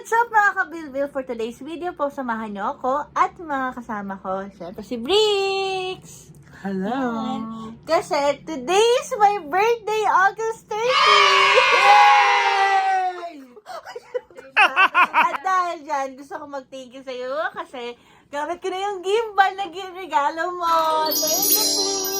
What's up mga kabilbil? For today's video po, samahan niyo ako at mga kasama ko, syempre si Bricks! Hello! Yan. Kasi today is my birthday, August 30! Yay! At dahil dyan, gusto ko mag-thank you sa'yo kasi gamit ko na yung gimbal na regalo mo! Thank you, please!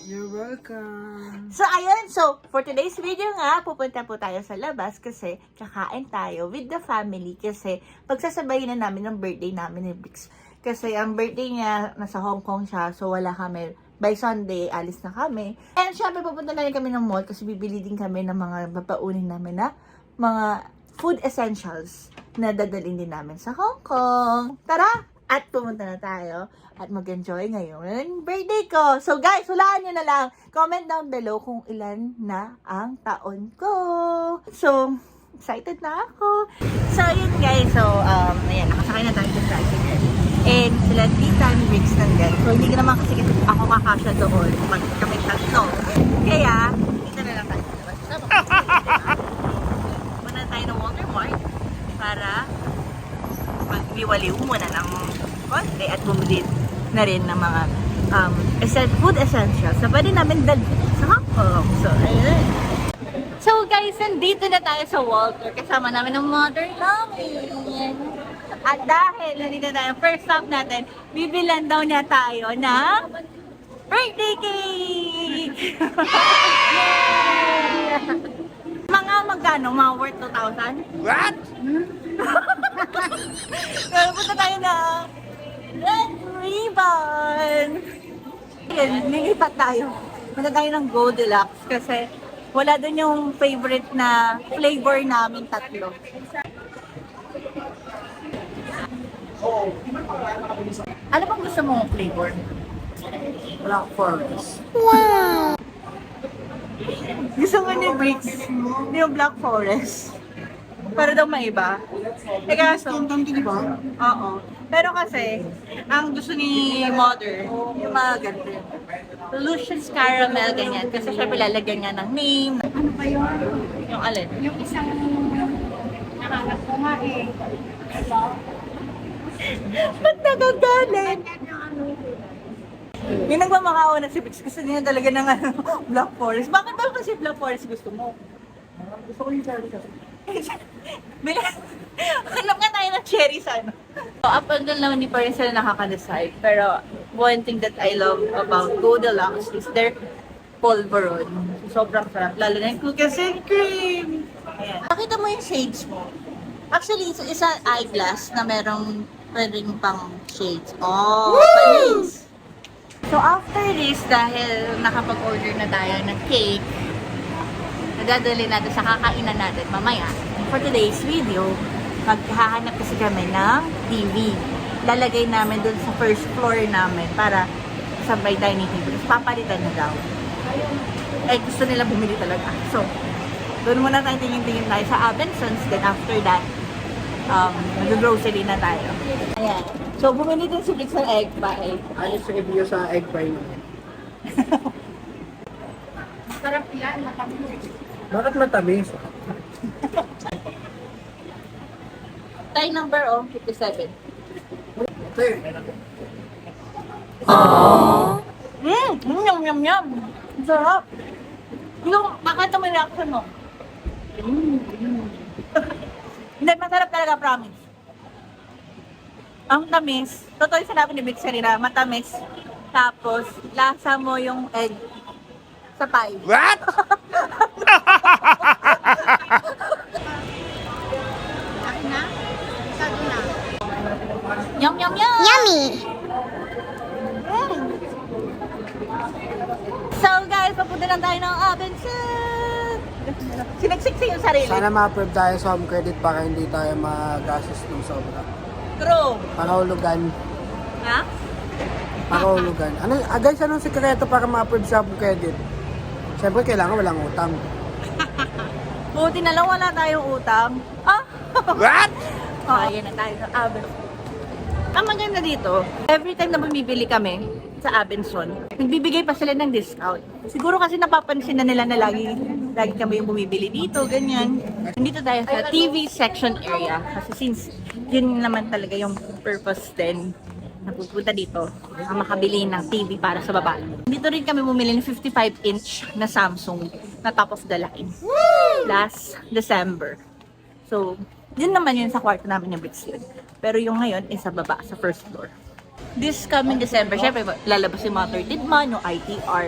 You're welcome! So, ayun. So, for today's video nga, pupunta po tayo sa labas kasi kakain tayo with the family kasi pagsasabayin na namin ng birthday namin ni Bricks. Kasi ang birthday niya, nasa Hong Kong siya, so wala kami. By Sunday, alis na kami. And syempre, pupunta na rin kami ng mall kasi bibili din kami ng mga babaunin namin na mga food essentials na dadalhin din namin sa Hong Kong. Tara! At pumunta na tayo at mag-enjoy ngayon birthday ko. So guys, hulaan nyo na lang. Comment down below kung ilan na ang taon ko. So, excited na ako. So, yun guys. So, ayan, nakasakay na tayo sa tricycle. And sila tita ni Bricks nandyan. So, hindi ko naman kasi ako kakasya doon pag kami tatlo. Kaya, dito na lang tayo. Muna tayo ng Walmart para magbiwaliw muna ng konti at bumili na rin ng mga food essentials na pwede namin dalhin sa Hong Kong. So, ayun. So, guys, nandito na tayo sa Walter. Kasama namin ng mother namin. At dahil nandito tayo, first stop natin, bibilan daw niya tayo ng birthday cake! Mga magkano? Mga worth 2,000? What? Pero punta tayo na Red Ribbon! Ayan, nilipat tayo. Punta tayo ng Goldilocks kasi wala dun yung favorite na flavor namin tatlo. Ano pang gusto mong flavor? Black Forest. Wow! Gusto mo ni Bricks yung Black Forest. Para daw maiba. Eh kaso, Di ba? oo. Pero kasi, ang gusto ni Mother, yung mga ganito. Lucius Caramel, ganyan. Kasi syempre lalagyan niya ng name. Ano ba yun? Yung alin? Yung isang nahanap ko nga eh. Ba't nagagalit? Yung ano, Yung nagmamakaawa na si Bricks, gusto niya talaga ng Black Forest. Bakit ba kasi Black Forest gusto mo? Gusto ko yung cherry kasi. Hanap nga tayo ng cherry sa ano. So, up until now, hindi pa rin sila nakaka-decide. Pero, one thing that I love about Goldilocks is their polvoron. Sobrang sarap. Lalo na yung cookies and cream. Ayan. Nakita mo yung shades mo. Actually, isa eyeglass na merong pwedeng pang shades. Oh, panis! So, after this, dahil nakapag-order na tayo ng cake, nadadali natin sa kakainan natin mamaya. For today's video, maghahanap kasi kami ng TV. Lalagay namin dun sa first floor namin para sabay tayo ni TV. Tapos papalitan na daw. Eh, gusto nila bumili talaga. So, doon muna tayo tingin-tingin tayo sa Abendsons. Then after that, mag-grocery na tayo. Ayan. So, bumili din si Bricks ng egg pie. Ayos sa review sa egg fry namin. sarap yan, matamis. Bakit matamis? Tayo number, 57. Ito eh. Yum, yum, yum. Ang sarap. Yung, makita mo yung reaction mo. Hindi, masarap talaga, promise. Ang tamis. Totoo yung sinabi ni Big Serena, matamis. Tapos, lasa mo yung egg sa pie. What? Akin na? Sado na. Yum, yum, yum! Yummy! So guys, papunta lang tayo ng Abendsons! Sinagsiksi yung sarili. Sana ma-approve tayo sa home credit para hindi tayo magastos ng sobra. True. Pakahulugan. Ha? Pakahulugan. Ano, guys, anong sekreto para ma-approve sa home credit? Siyempre, kailangan walang utang. Buti na lang wala tayong utang. Ah! What? Oh, ayan na tayo sa Abendsons. Ang maganda dito, every time na bumibili kami, sa Abenson. Nagbibigay pa sila ng discount. Siguro kasi napapansin na nila na lagi kami yung bumibili dito, ganyan. Nandito tayo sa TV section area. Kasi since yun naman talaga yung purpose din na pupunta dito, makabili ng TV para sa babae. Dito rin kami bumili ng 55-inch na Samsung na top of the line. Last December. So, yun naman yun sa kwarto namin yung bricks yun. Pero yung ngayon is sa baba, sa first floor. This coming December, syempre lalabas yung mga 13th month, yung ITR.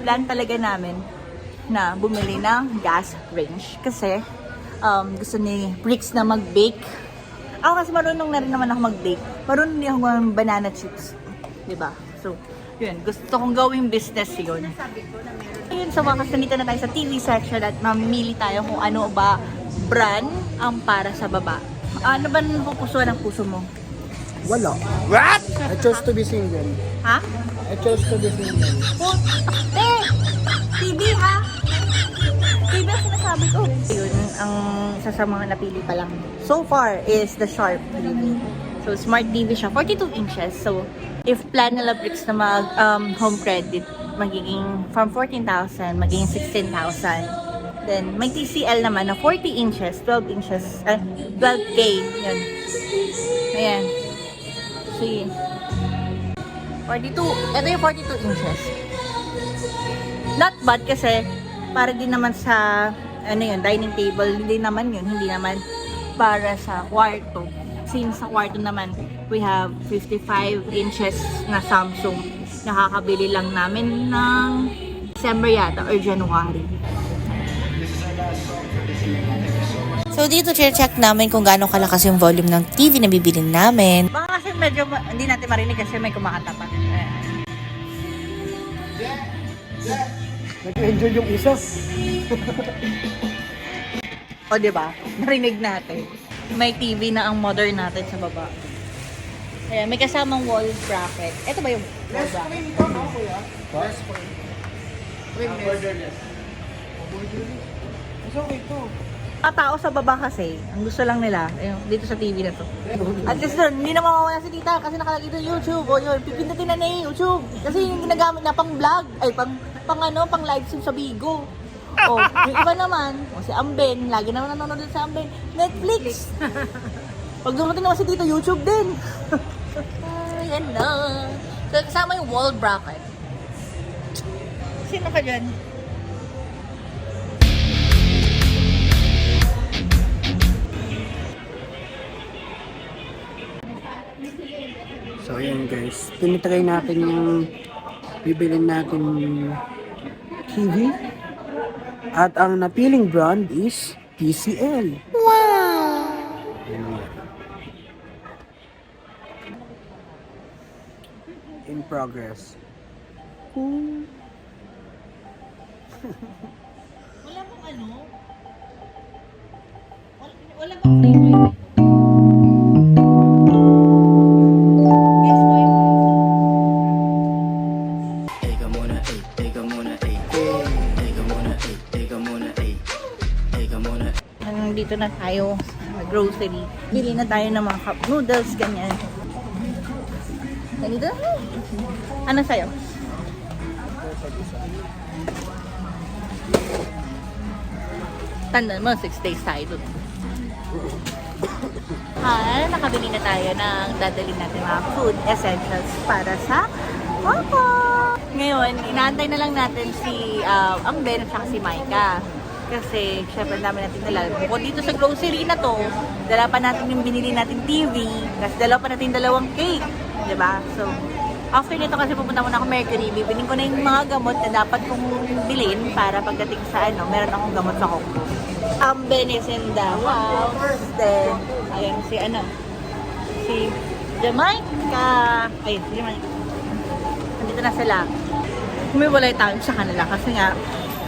Plan talaga namin na bumili ng gas range. Kasi gusto ni Bricks na mag-bake. Ako kasi marunong na rin naman ako mag-bake. Marunong din ako ng banana chips. Diba? So, yun. Gusto kong gawing business yun. Ayun, so mga kasanita na tayo sa TV section at mamili tayo kung ano ba brand ang para sa baba. Ano ba napupusuan ng puso mo? Wala. What? I chose to be single. Ha? I chose to be single. TV ha? TV ang sinasabi ko. Yun, ang isa sa mga napili pa lang. So far is the Sharp TV. So, smart TV siya. 42 inches. So, if plan nila Bricks na mag home credit, magiging from 14,000, magiging 16,000. Then, may TCL naman na 40 inches, 12 inches, 12K. Yun. Ayan. See. 42. Ito yung 42 inches. Not bad kasi para din naman sa ano yun, dining table. Hindi naman yun. Hindi naman para sa kwarto. Since sa kwarto naman, we have 55 inches na Samsung. Nakakabili lang namin ng December yata or January. So dito check namin kung gaano kalakas yung volume ng TV na bibilin namin. Baka kasi medyo hindi natin marinig kasi may kumakanta pa. Nag-enjoy yung isa. O diba? Narinig natin. May TV na ang modern natin sa baba. Ayan, may kasamang wall bracket. Ito ba yung wall bracket? Less point. Mas okay to. Tao sa baba kasi, ang gusto lang nila, ayun, dito sa TV na to. At least doon, hindi na mawawala si tita kasi nakalagay doon YouTube. O yun, pipindutin na na yung YouTube. Kasi yung ginagamit na pang vlog, ay pang live stream sa Bigo. O, yung iba naman, si Amben, lagi naman nanonood sa Amben, Netflix. Pag dumating naman si Tito, YouTube din. Ayan na. So, kasama yung wall bracket. Sino ka dyan? So ayan guys, tinitry natin yung bibilin natin TV. At ang napiling brand is TCL. Wow! In progress. Wala pong ano? Wala pong flavor. Guess mo yung... Nandito na tayo sa grocery. Bili na tayo ng mga cup noodles, ganyan. Ganito na. Ano sa'yo? Tandaan mo, 6 days tayo dun. Nakabili na tayo ng dadalhin natin mga food essentials para sa Hong Kong. Ngayon, inaantay na lang natin si Amben at saka si Maika. Kasi, syempre, dami natin dala. Bukod dito sa grocery na to, dala pa natin yung binili natin TV, kasi dala pa natin 2 cake. Diba? So, after nito kasi pupunta muna ako Mercury, bibiling ko na yung mga gamot na dapat kong bilhin para pagdating sa meron akong gamot sa Hong Kong. Amben is in the house. Then, ayun, si Jamaica. Ayun, si Jamaica. Nandito na sila. Humiwalay tayo sa kanila kasi nga,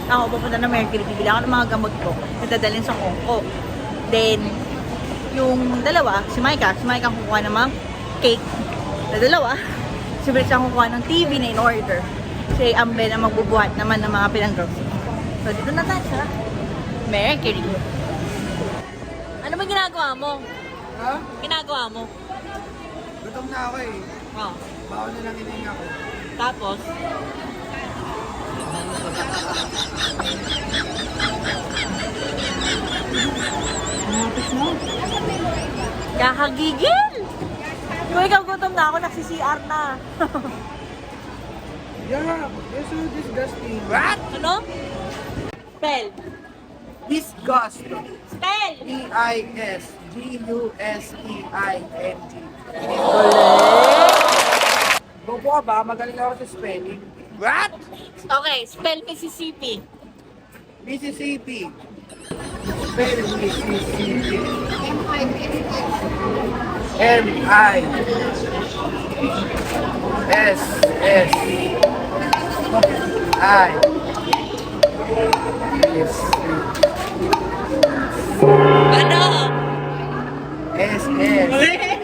ako pupunta na Mercury, bibili ako ng mga gamot ko na dadalhin sa Hong Kong. Then, yung dalawa, si Maika kukuha ng mga cake na dalawa. Si Brits ang kukuha ng TV na in order. Si Amben ang magbubuhat naman ng mga pinang-grocery. So, dito na tayo sa Mercury. Ano ba ginagawa mo? Ha? Ginagawa mo? Gutom na ako eh. Oh. Bawal na lang hininga ko. Tapos, kakagigil! Kung ikaw gutom na ako, nagsi-CR na. Yeah, you're so disgusting. Ano? Spell. Disgust. Spell! D-I-S-G-U-S-T-I-N-G. Bobo ka ba? Magaling ako sa spelling. What? Okay, spell Mississippi. Mississippi. Spell Mississippi. M-I-S-S-I. Ano? S-S-I-P-I.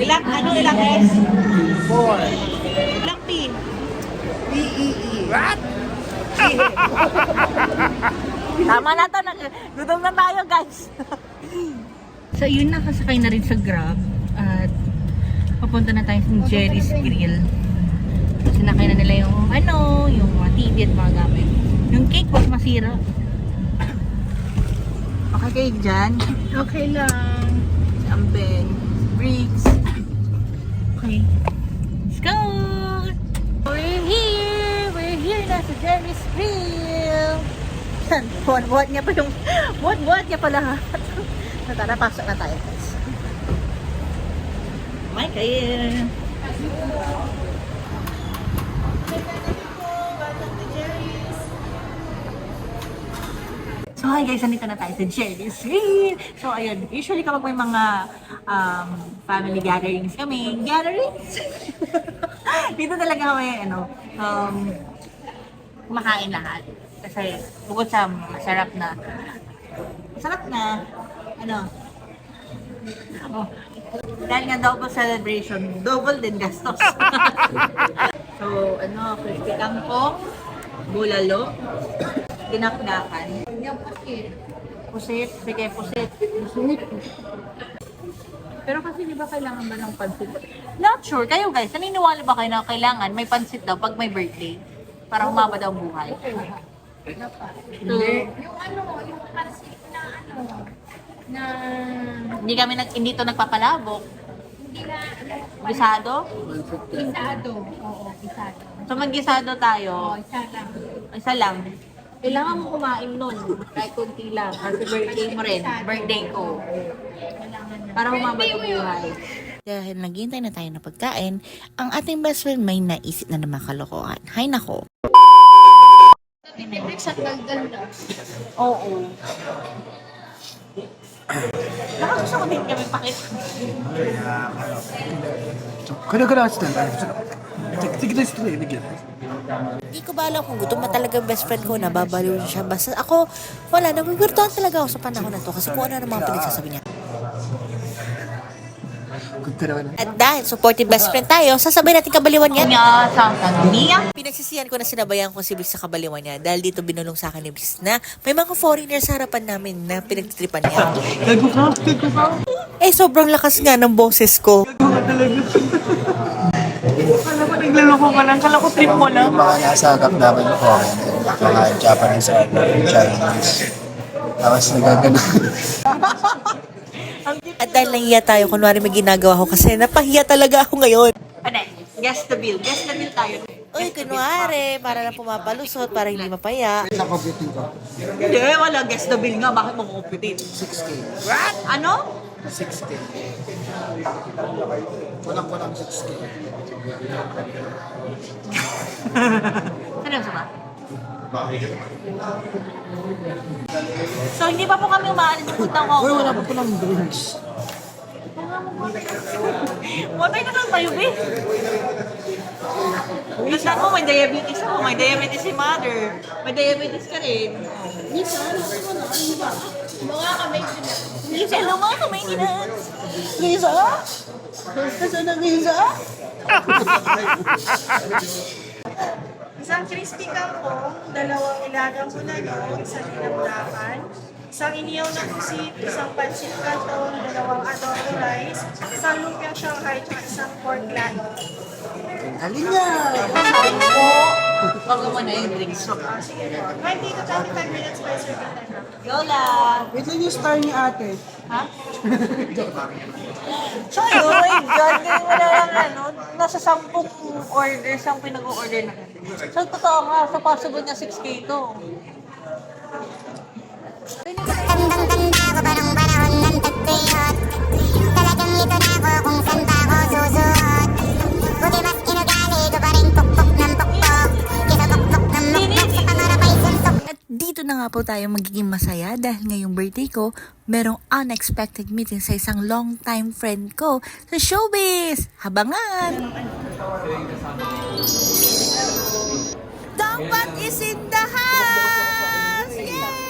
Ilang, ilang S? 4. Ilang P? P-E-E. What? Tama na to, gutom na tayo guys. So yun, nakasakay na rin sa Grab at papunta na tayo sa Jerry's Grill. Sinakay na nila yung yung mga TV at mga gamit. Yung cake, wag masira. Okay kayo dyan? Okay lang. Si Ambeng, Briggs. Okay. Let's go! We're here na sa Jerry's Grill. Yan, buhat-buhat niya pa yung, buhat-buhat niya pa lahat. So, tara, pasok na tayo guys. May kayo. So hi guys, nandito na tayo sa Jerry's Grill. So ayun, usually kapag may mga family gatherings kami, dito talaga kami kumakain lahat. Kasi bukod sa masarap na, dahil nga double celebration, double din gastos. So crispy kangkong, bulalo, dinakdakan. Pusit. Sige, pusit. Pero kasi di ba kailangan ba ng pansit? Not sure. Kayo guys, naniniwala ba kayo na kailangan may pansit daw pag may birthday? Para humaba daw ang buhay. So, Yung pansit na hindi to nagpapalabok. hindi na, Gisado? isado. Oo, isado. So mag-gisado tayo. Isa lang. Isa lang. Kailangan mo kumain nun. Kahit kunti lang. Kasi birthday mo rin. Birthday ko. Para humaba ang buhay. Dahil naghihintay na tayo ng pagkain, ang ating best friend may naisip na naman kalokohan. Hay nako. Tinibig sa daldal na. Oo. Baka gusto ko din kami pakita. Kaya sige na ito na. Hindi ko ba alam kung gutom na talaga ang best friend ko, nababaliw siya. Basta ako, wala, nagwirtuhan talaga ako sa panahon na to kasi kung ano na mga pinagsasabi niya. At dahil supportive best friend tayo, sasabihin natin kabaliwan niya. Niya sa Tanzania. Pinagsisiyan ko na sinabayan ko si Bis sa kabaliwan niya dahil dito binulong sa akin ni Bis na may mga foreigners sa harapan namin na pinagtitripan niya. Sobrang lakas nga ng boses ko. Alam mo, naglaloko ka lang. Kala ko trip mo lang. Yung mga nasagap namin po, mga Japanese or Chinese. Tapos nagagano. At dahil nahiya tayo, kunwari may ginagawa ko kasi napahiya talaga ako ngayon. Ano? Guess the bill. Guess the bill tayo. Uy, kunwari, para lang pumapalusot, para hindi mapaya. Nakomputin ko. Hindi, wala. Guess the bill nga. Bakit mo kukumpitin? 6K. What? Ano? 6K. Walang 6K. Seryoso ba? So, hindi pa po kami umaalis ng puntang Hong Uy, Kong. wala pa po ng drinks. Matay na lang tayo, be. Gusto mo, may diabetes ako. May diabetes si mother. May diabetes ka rin. Mga kamay ko na. Lisa, hello mga kamainginan. Lisa? Basta sa na Lisa? Isang crispy kangkong, dalawang ilagang bulalo, isang dinamdakan, isang iniyaw na pusit, isang pancit canton, 2 adobo rice, isang lumpiang Shanghai, tsaka isang pork lard. Alin niya? Bago mo na yung drinks. Sige po. 20 to 25 minutes by serving time na. Yola! Wait lang yung star ni ate. Ha? So, oh my God, ganyan mo na lang nasa 10 orders ang pinag-order na kasi. So, totoo nga, so possible na 6K to. Tandang-tanda ko parang panahon ng tagtiyot. Talagang ito na ako kung saan pa ako susuot. Buti mas inugali ko pa rin pukpok ng pukpok. Kesa pukpok ng mukpok sa pangarap ay suntok. At dito na nga po tayo magiging masaya dahil ngayong birthday ko, merong unexpected meeting sa isang long-time friend ko sa showbiz. Habangan! Dongpat is in the house! Yay!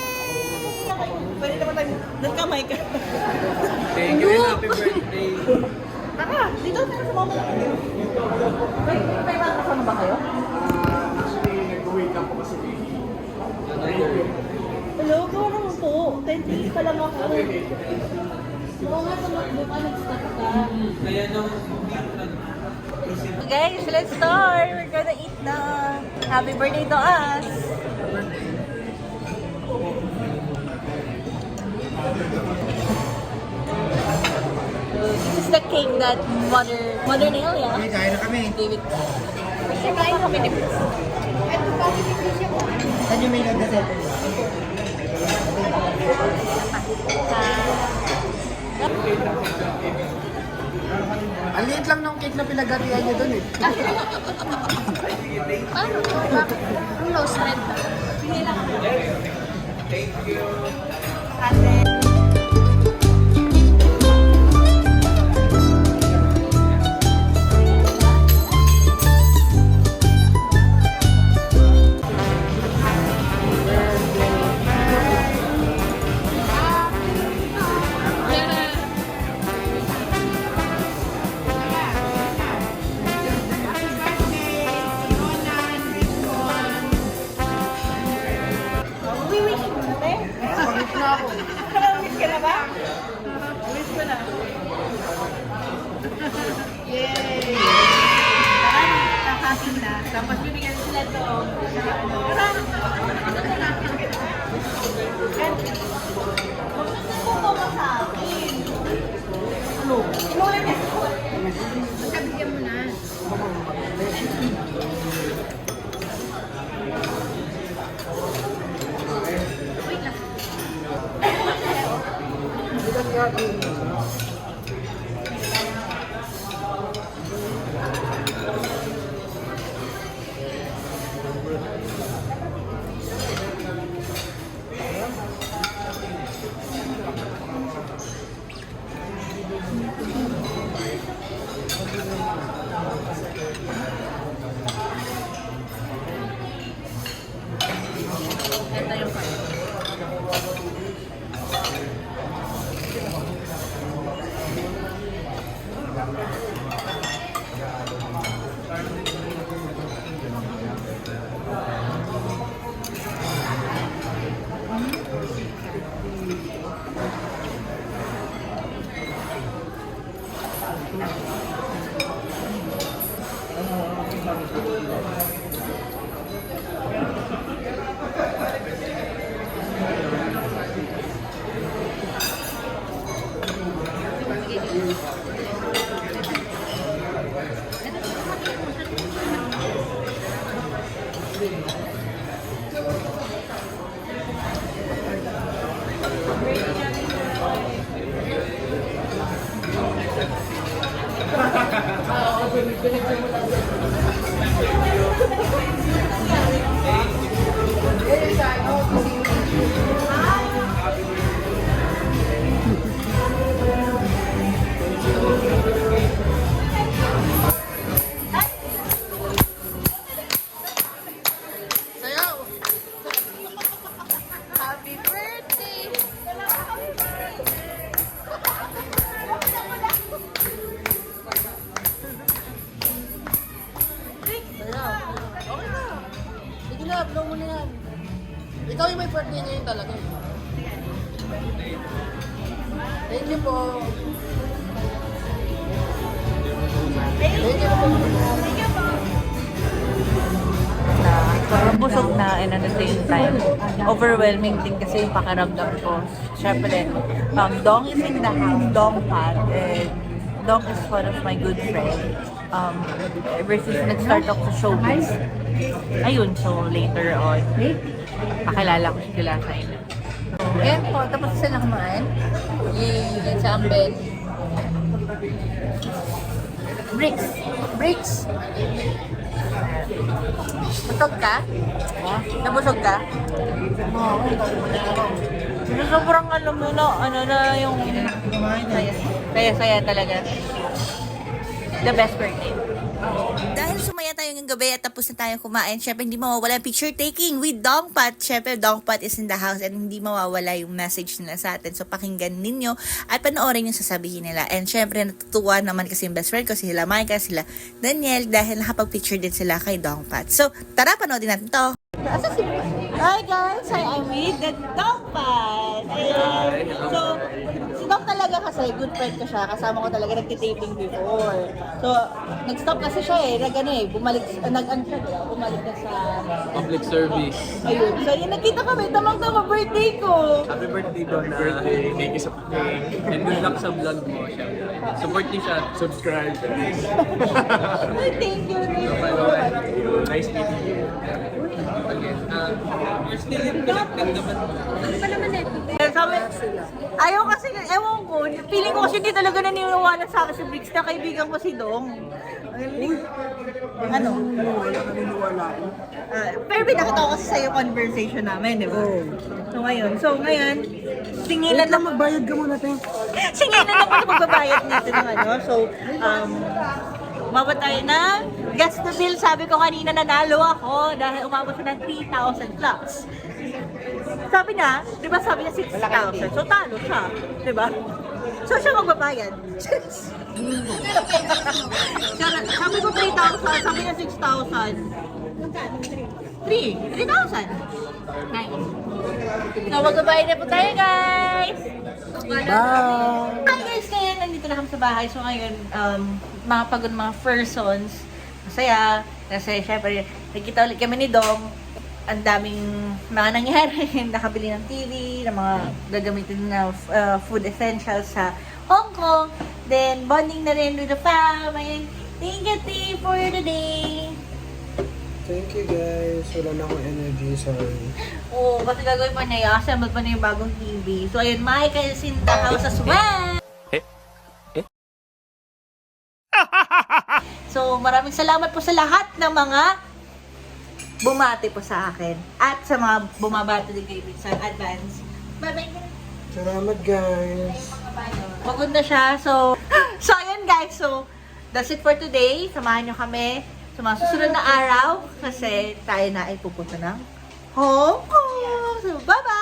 Pwede naman tayo, nagkamay ka. Thank you and happy birthday. Tara, dito tayo sa mama. May mga kasama ba kayo? Nag-wake up po kasi. Hello, gawa naman po. 10 days pa lang ako. Oo nga, tumakbo ka, nag-start ka. Guys, let's start. We're gonna eat na. Happy birthday to us. This is the cake that Mother Nelia. Okay, kain na kami. David. Kasi kain kami ni Saan yung may nagdaset? Ang liit lang ng cake na pinagatian niyo dun eh. Ang low spread ba? Wish ka na ba? Wish ko na. Yay! Kakasin na. Tapos bibigyan sila ito. Magkabigyan mo na. Thank you po. Parang busog na and at the same time, overwhelming din kasi yung pakiramdam ko. Siyempre, Dong is in the house, Dong Pat, and Dong is one of my good friends. Ever since nag-start ako sa showbiz, ayun, so later on, pakilala ko sila sa inyo. Ayan po, tapos sila kumain. Yung sa ambel. Bricks! Busog ka? Nabusog ka? Sobrang alam mo na yung saya talaga. The best birthday. Dahil sumaya tayo ngayong gabi at tapos na tayo kumain, syempre hindi mawawala picture taking with Dongpat. Syempre Dongpat is in the house and hindi mawawala yung message nila sa atin. So pakinggan ninyo at panoorin yung sasabihin nila. And syempre natutuwa naman kasi yung best friend ko, sila Micah, sila Daniel, dahil nakapag-picture din sila kay Dongpat. So tara, panoodin natin to. Hi guys! I'm with the Dongpat! Ayan! So, si Dong talaga kasi, good friend ko siya. Kasama ko talaga nagtitaping before. So, nag-stop kasi siya bumalik na sa Public service. ayun. So, yun, nakita kami, tamang-tama birthday ko. Happy birthday Don. Thank you sa pagkain. And good luck sa vlog mo. Syempre. Support niyo siya. Subscribe. Ay, thank you. Nice meeting you. Again, we're still in connected naman. Sabi, ayaw kasi, ewan ko, feeling ko kasi hindi talaga naniniwala sa akin si Briggs na kaibigan ko si Dong. Ano? Naniniwala ako. Pero pinakita ko kasi sa'yo conversation namin, di ba? So ngayon, singilan Wait lang, magbayad ka muna, te. singilan ako na magbabayad nito ng ano. So, umabot tayo na gas na bill. Sabi ko kanina nanalo ako dahil umabot siya ng 3,000 plus. Sabi niya, di ba sabi niya 6,000. So talo siya, di ba? So siya magbabayad. Sabi ko 3,000, sabi niya 6,000. 3,000. Nice. So magbabayad na po tayo, guys! Bye! Hi guys, ngayon nandito na kami sa bahay. So ngayon, mga pagod mga persons, masaya. Kasi syempre, nagkita ulit kami ni Dom. Ang daming mga nangyari. Nakabili ng TV, ng mga gagamitin na food essentials sa Hong Kong. Then, bonding na rin with the fam. Ayan. Thank you, T, for the day. Thank you guys. Wala na akong energy, sorry. Oo, kasi gagawin pa niya yun. Assemble pa niya yung bagong TV. So, ayun, Micah is in the house as well. So, maraming salamat po sa lahat ng mga bumati po sa akin. At sa mga bumabati din kay Briggs sa advance. Bye-bye. Salamat guys. Pagod na siya. So, ayun guys. So, that's it for today. Samahan nyo kami sa mga susunod na araw. Kasi tayo na ay pupunta ng Hong Kong. So, bye-bye!